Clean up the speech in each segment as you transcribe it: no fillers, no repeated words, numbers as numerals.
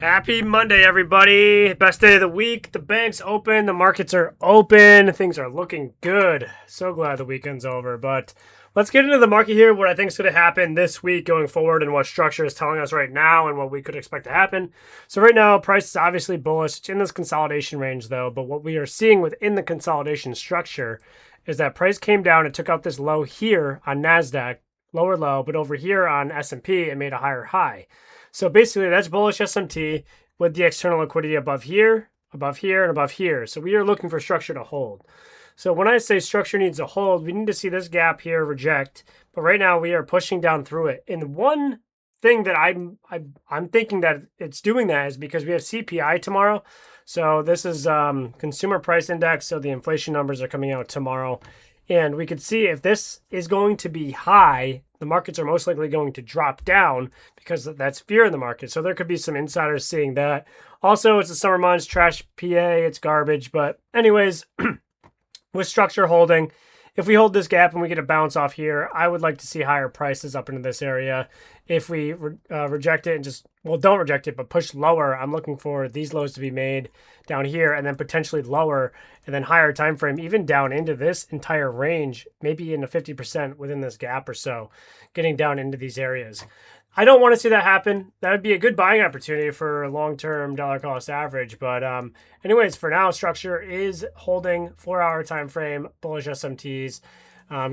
Happy Monday, everybody. Best day of the week. The bank's open. The markets are open. Things are looking good. So glad the weekend's over. But let's get into the market here, what I think is going to happen this week going forward and what structure is telling us right now and what we could expect to happen. So right now, price is obviously bullish. It's in this consolidation range, though. But what we are seeing within the consolidation structure is that price came down and took out this low here on NASDAQ, lower low, but over here on S&P, it made a higher high. So basically, that's bullish SMT with the external liquidity above here, and above here. So we are looking for structure to hold. So when I say structure needs to hold, we need to see this gap here reject. But right now, we are pushing down through it. And one thing that I'm thinking that it's doing that is because we have CPI tomorrow. So this is consumer price index. So the inflation numbers are coming out tomorrow. And we could see if this is going to be high, the markets are most likely going to drop down because that's fear in the market. So there could be some insiders seeing that. Also, it's the summer months, trash PA, it's garbage. But anyways, with structure holding, if we hold this gap and we get a bounce off here, I would like to see higher prices up into this area. If we reject it and just, well, don't reject it, but push lower, I'm looking for these lows to be made down here and then potentially lower and then higher time frame, even down into this entire range, maybe in a 50% within this gap or so, getting down into these areas. I don't want to see that happen. That would be a good buying opportunity for a long-term dollar cost average. But anyways, for now, structure is holding 4-hour time frame, bullish SMTs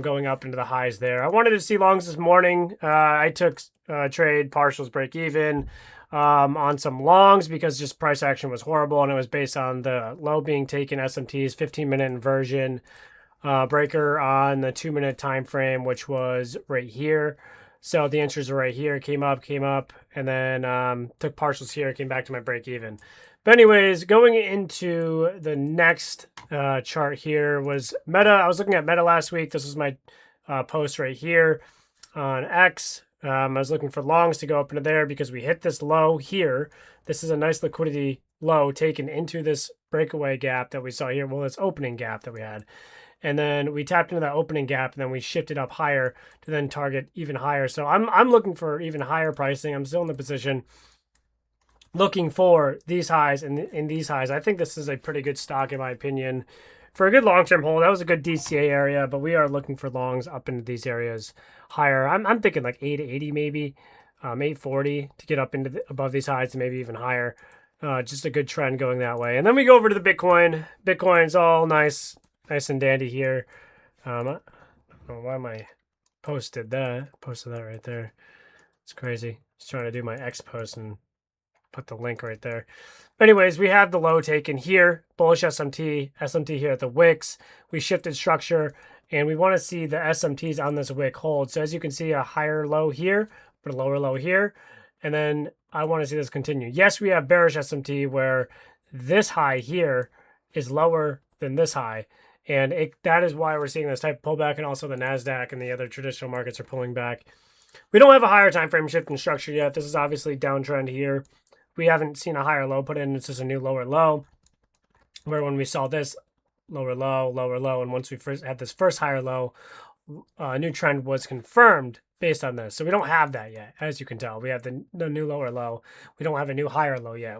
going up into the highs there. I wanted to see longs this morning. I took trade partials break even on some longs because just price action was horrible and it was based on the low being taken, SMTs 15-minute inversion breaker on the 2-minute time frame, which was right here. So the entries are right here, came up, and then took partials here, came back to my break even. But anyways, going into the next chart here was Meta. I was looking at Meta last week. This was my post right here on X. I was looking for longs to go up into there because we hit this low here. This is a nice liquidity low taken into this breakaway gap that we saw here. Well, this opening gap that we had. And then we tapped into that opening gap and then we shifted up higher to then target even higher. So I'm looking for even higher pricing. I'm still in the position looking for these highs and in these highs. I think this is a pretty good stock in my opinion for a good long-term hold. That was a good DCA area, but we are looking for longs up into these areas higher. I'm thinking like 880 maybe, 840 to get up into above these highs and maybe even higher. Just a good trend going that way. And then we go over to the Bitcoin. Bitcoin's all nice and dandy here. I don't know why my posted that right there. It's crazy. Just trying to do my X post and put the link right there. But anyways, we have the low taken here, bullish SMT here at the wicks. We shifted structure and we want to see the SMTs on this wick hold. So as you can see, a higher low here, but a lower low here. And then I want to see this continue. Yes, we have bearish SMT where this high here is lower than this high. And that is why we're seeing this type of pullback, and also the NASDAQ and the other traditional markets are pulling back. We don't have a higher time frame shift in structure yet. This is obviously downtrend here. We haven't seen a higher low put in. It's just a new lower low, where when we saw this lower low, and once we first had this first higher low, a new trend was confirmed based on this. So we don't have that yet, as you can tell. We have the new lower low. We don't have a new higher low yet.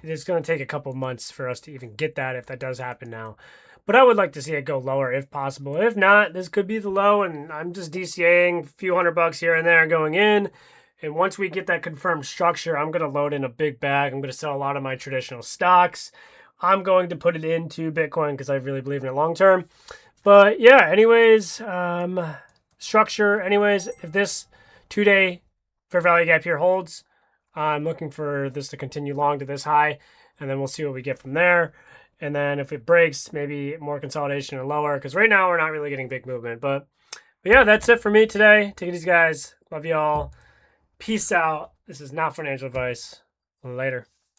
It's going to take a couple months for us to even get that if that does happen now. But I would like to see it go lower if possible. If not, this could be the low, and I'm just DCAing a few $100 here and there going in. And once we get that confirmed structure, I'm going to load in a big bag. I'm going to sell a lot of my traditional stocks. I'm going to put it into Bitcoin because I really believe in it long term. But yeah, anyways, structure. Anyways, if this 2-day fair value gap here holds, I'm looking for this to continue long to this high, and then we'll see what we get from there. And then if it breaks, maybe more consolidation or lower, because right now we're not really getting big movement. But yeah, that's it for me today. Take it easy, guys. Love y'all. Peace out. This is not financial advice. Later.